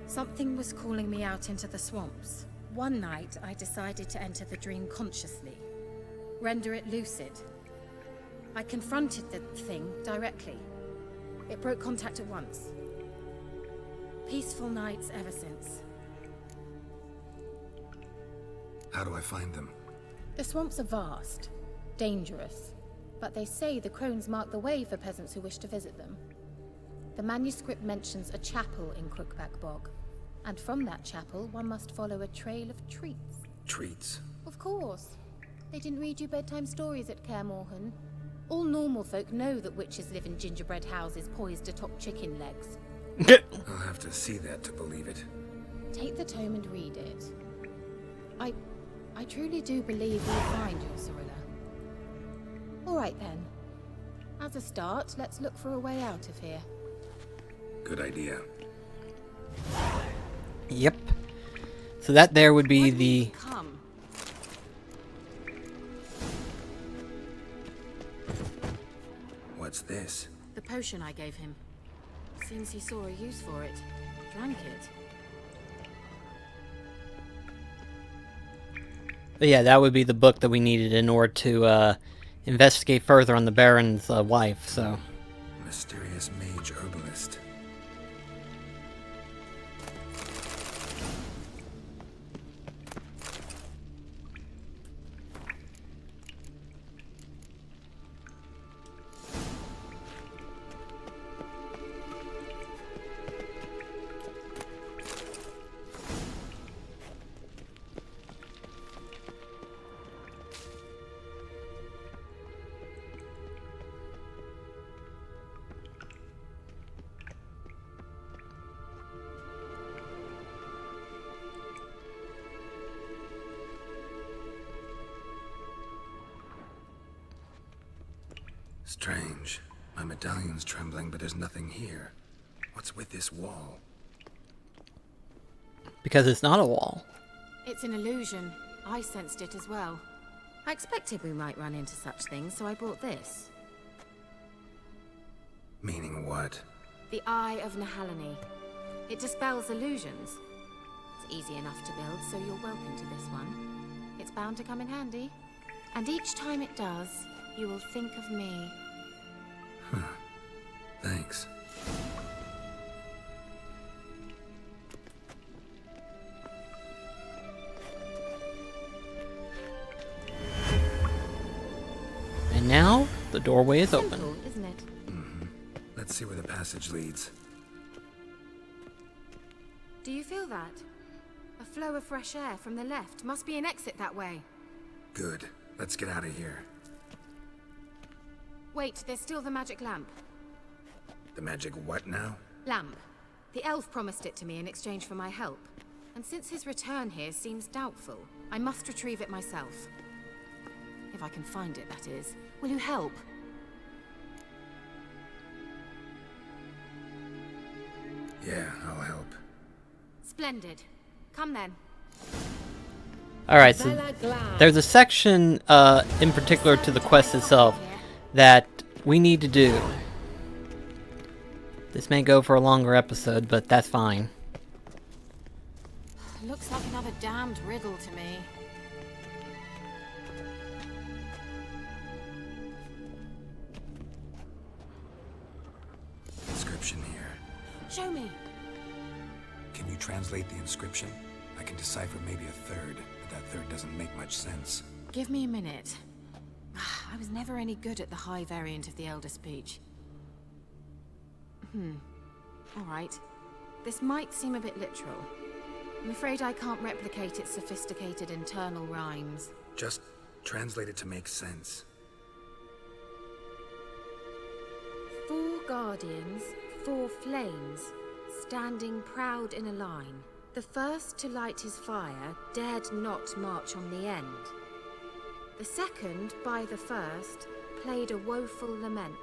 Speaker 3: Something was calling me out into the swamps. One night, I decided to enter the dream consciously, render it lucid. I confronted the thing directly. It broke contact at once. Peaceful nights ever since.
Speaker 4: How do I find them?
Speaker 3: The swamps are vast, dangerous, but they say the crones mark the way for peasants who wish to visit them. The manuscript mentions a chapel in Crookback Bog, and from that chapel one must follow a trail of treats.
Speaker 4: Treats?
Speaker 3: Of course. They didn't read you bedtime stories at Kaer Morhen. All normal folk know that witches live in gingerbread houses poised atop chicken legs.
Speaker 4: I'll have to see that to believe it.
Speaker 3: Take the tome and read it. I truly do believe you'll find your Cyrilla. All right then. As a start, let's look for a way out of here.
Speaker 4: Good idea.
Speaker 1: Yep. So that there would be
Speaker 3: Why didn't
Speaker 1: the...
Speaker 3: you come?
Speaker 4: What's this?
Speaker 3: The potion I gave him. Seems he saw a use for it. Drank it.
Speaker 1: But yeah, that would be the book that we needed in order to investigate further on the Baron's wife, so...
Speaker 4: Mysterious mage herbalist. Strange. My medallion's trembling, but there's nothing here. What's with this wall?
Speaker 1: Because it's not a wall.
Speaker 3: It's an illusion. I sensed it as well. I expected we might run into such things, so I brought this.
Speaker 4: Meaning what?
Speaker 3: The Eye of Nahalani. It dispels illusions. It's easy enough to build, so you're welcome to this one. It's bound to come in handy. And each time it does, you will think of me.
Speaker 4: Thanks.
Speaker 1: The doorway is open.
Speaker 3: Simple, isn't it?
Speaker 4: Let's see where the passage leads.
Speaker 3: Do you feel that? A flow of fresh air from the left. Must be an exit that way.
Speaker 4: Good. Let's get out of here.
Speaker 3: Wait, there's still the magic lamp.
Speaker 4: The magic what now?
Speaker 3: Lamp. The elf promised it to me in exchange for my help. And since his return here seems doubtful, I must retrieve it myself. If I can find it, that is. Will you help?
Speaker 4: Yeah, I'll help.
Speaker 3: Splendid. Come then.
Speaker 1: Alright, so there's a section in particular to the quest itself that we need to do. This may go for a longer episode, but that's fine.
Speaker 3: Looks like another damned riddle to me.
Speaker 4: Inscription here.
Speaker 3: Show me.
Speaker 4: Can you translate the inscription? I can decipher maybe a third, but that third doesn't make much sense.
Speaker 3: Give me a minute. I was never any good at the high variant of the Elder Speech. Alright. This might seem a bit literal. I'm afraid I can't replicate its sophisticated internal rhymes.
Speaker 4: Just translate it to make sense.
Speaker 3: 4 guardians, 4 flames, standing proud in a line. The first to light his fire dared not march on the end. The second, by the first, played a woeful lament.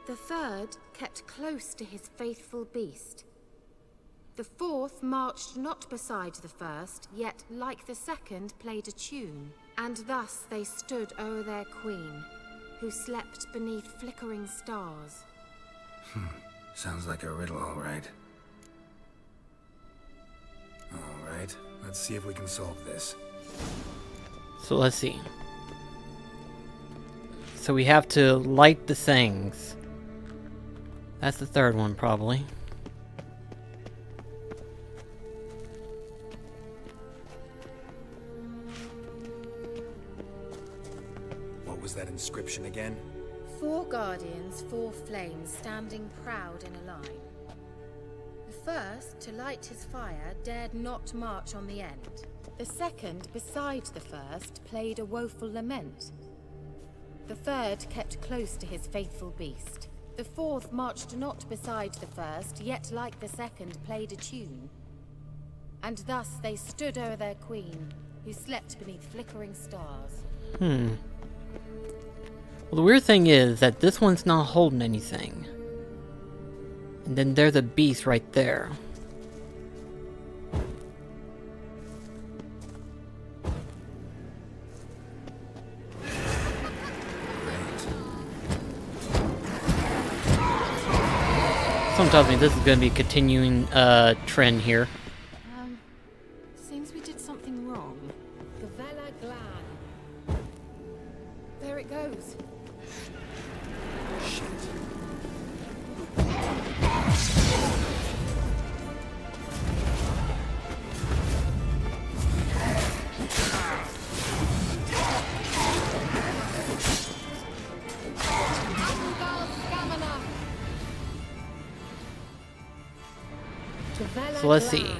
Speaker 3: The third kept close to his faithful beast. The fourth marched not beside the first, yet like the second played a tune. And thus they stood o'er their queen, who slept beneath flickering stars.
Speaker 4: Sounds like a riddle, all right. All right, let's see if we can solve this.
Speaker 1: So let's see. So we have to light the things. That's the third one, probably.
Speaker 4: What was that inscription again?
Speaker 3: 4 guardians, 4 flames, standing proud in a line. The first, to light his fire, dared not march on the end. The second, beside the first, played a woeful lament. The third kept close to his faithful beast. The fourth marched not beside the first, yet like the second played a tune. And thus they stood o'er their queen, who slept beneath flickering stars.
Speaker 1: Well, the weird thing is that this one's not holding anything. And then there's a beast right there. Someone tells me this is going to be a continuing trend here.
Speaker 3: Seems we did something wrong. Gavella Glan. There it goes.
Speaker 4: Shit.
Speaker 1: So let's see.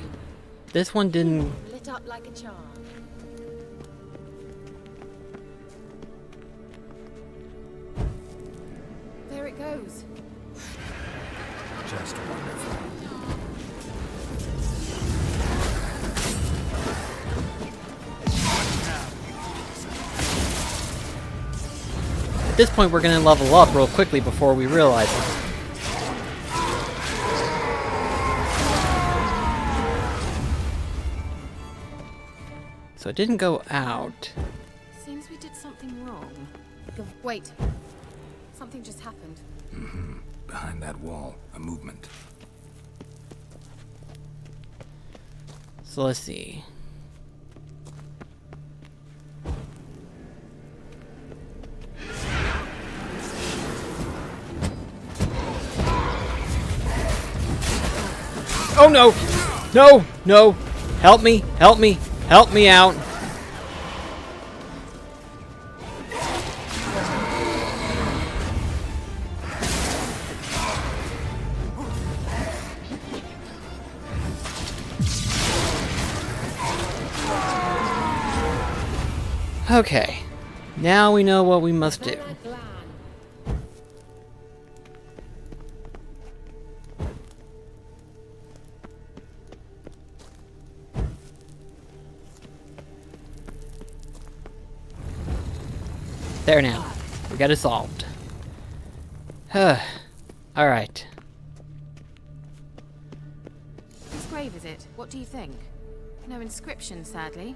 Speaker 1: This one didn't...
Speaker 3: Lit up like a charm. There it goes.
Speaker 4: Just wonderful.
Speaker 1: At this point, we're going to level up real quickly before we realize it. So it didn't go out.
Speaker 3: Seems we did something wrong. Wait. Something just happened.
Speaker 4: Behind that wall, a movement.
Speaker 1: So let's see. Oh no! No! No! Help me! Help me! Help me out! Okay. Now we know what we must do. There now. We got it solved. Alright.
Speaker 3: Whose grave is it? What do you think? No inscription, sadly.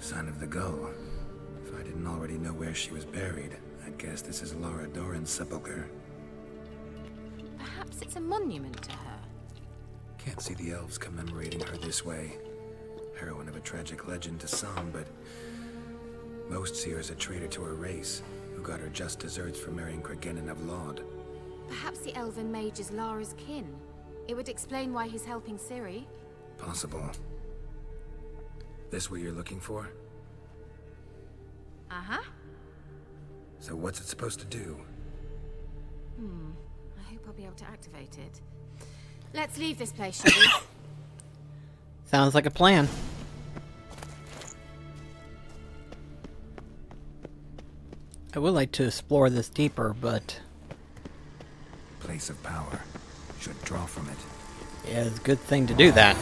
Speaker 4: Sign of the gull. If I didn't already know where she was buried, I'd guess this is Laura Doran's sepulcher.
Speaker 3: Perhaps it's a monument to her.
Speaker 4: Can't see the elves commemorating her this way. Heroine of a tragic legend to some, but most see her as a traitor to her race, who got her just deserts for marrying Cregennan of Laud.
Speaker 3: Perhaps the elven mage is Lara's kin. It would explain why he's helping Ciri.
Speaker 4: Possible. This what you're looking for?
Speaker 3: Uh-huh.
Speaker 4: So what's it supposed to do?
Speaker 3: I hope I'll be able to activate it. Let's leave this place, shall we?
Speaker 1: Sounds like a plan. I would like to explore this deeper, but
Speaker 4: Place of power. Should draw from it.
Speaker 1: yeah, it's a good thing to do that.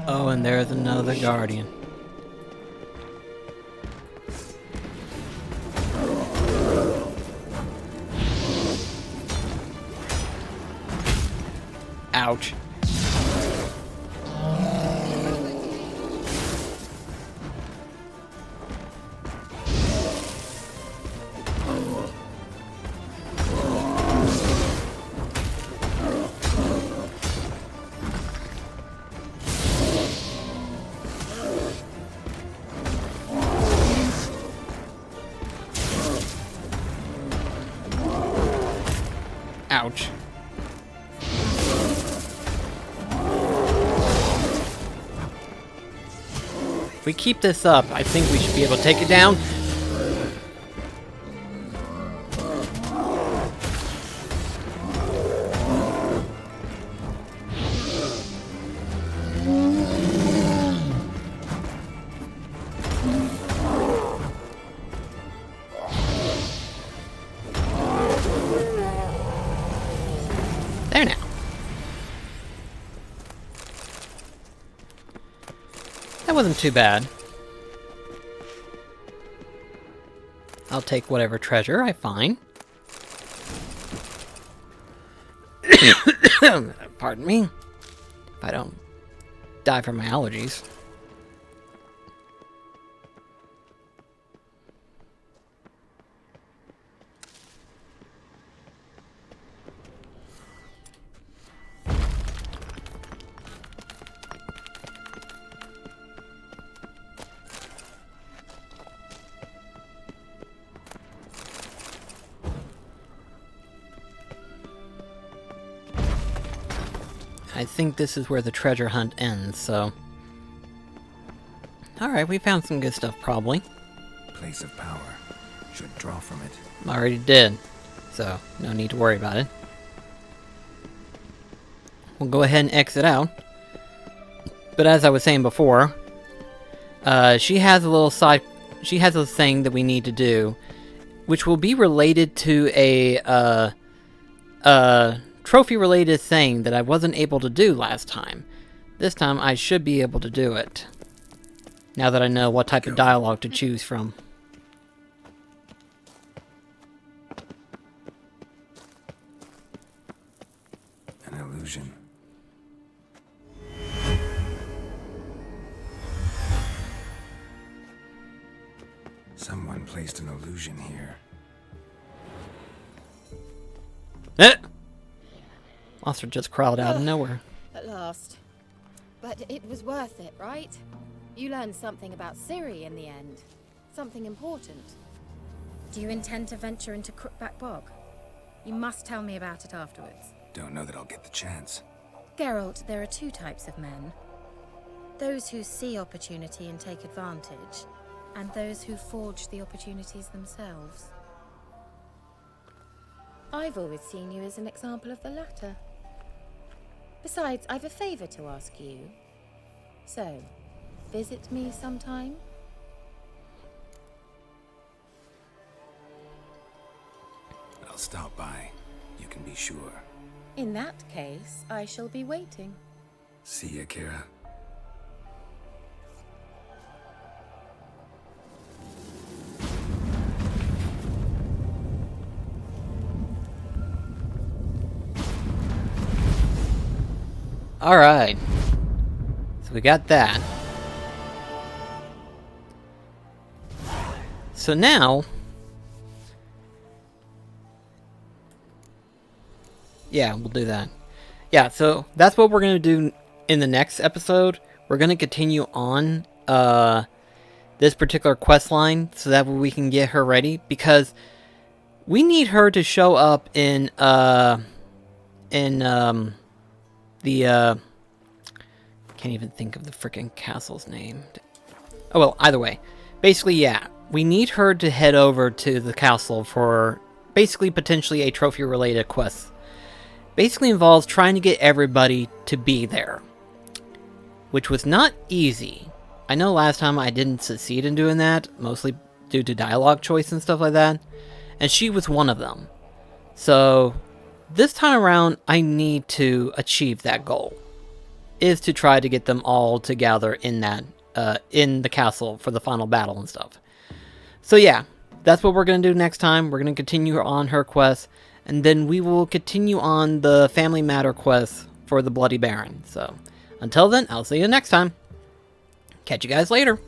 Speaker 1: Oh, and there's another guardian. Ouch. Ouch. If we keep this up, I think we should be able to take it down. There now. That wasn't too bad. I'll take whatever treasure I find. Pardon me. If I don't die from my allergies. I think this is where the treasure hunt ends, so... Alright, we found some good stuff, probably.
Speaker 4: Place of power. Should draw from it.
Speaker 1: I already did, so no need to worry about it. We'll go ahead and exit out. But as I was saying before, she has a little side... She has a thing that we need to do, which will be related to a trophy-related thing that I wasn't able to do last time. This time I should be able to do it. Now that I know what type of dialogue to choose from.
Speaker 4: An illusion. Someone placed an illusion here.
Speaker 1: Monster just crawled out of nowhere.
Speaker 3: At last. But it was worth it, right? You learned something about Ciri in the end. Something important. Do you intend to venture into Crookback Bog? You must tell me about it afterwards.
Speaker 4: Don't know that I'll get the chance.
Speaker 3: Geralt, there are two types of men. Those who see opportunity and take advantage, and those who forge the opportunities themselves. I've always seen you as an example of the latter. Besides, I've a favor to ask you. So, visit me sometime?
Speaker 4: I'll stop by. You can be sure.
Speaker 3: In that case, I shall be waiting.
Speaker 4: See ya, Kira.
Speaker 1: Alright. So we got that. So now... yeah, we'll do that. Yeah, so that's what we're going to do in the next episode. We're going to continue on this particular quest line so that we can get her ready. Because we need her to show up in the... can't even think of the freaking castle's name. Oh well, either way. Basically, yeah. We need her to head over to the castle for basically potentially a trophy-related quest. Basically involves trying to get everybody to be there. Which was not easy. I know last time I didn't succeed in doing that, mostly due to dialogue choice and stuff like that. And she was one of them. So, this time around, I need to achieve that goal. Is to try to get them all together in that, in the castle for the final battle and stuff. So yeah, that's what we're going to do next time. We're going to continue on her quest, and then we will continue on the Family Matter quest for the Bloody Baron. So, until then, I'll see you next time. Catch you guys later.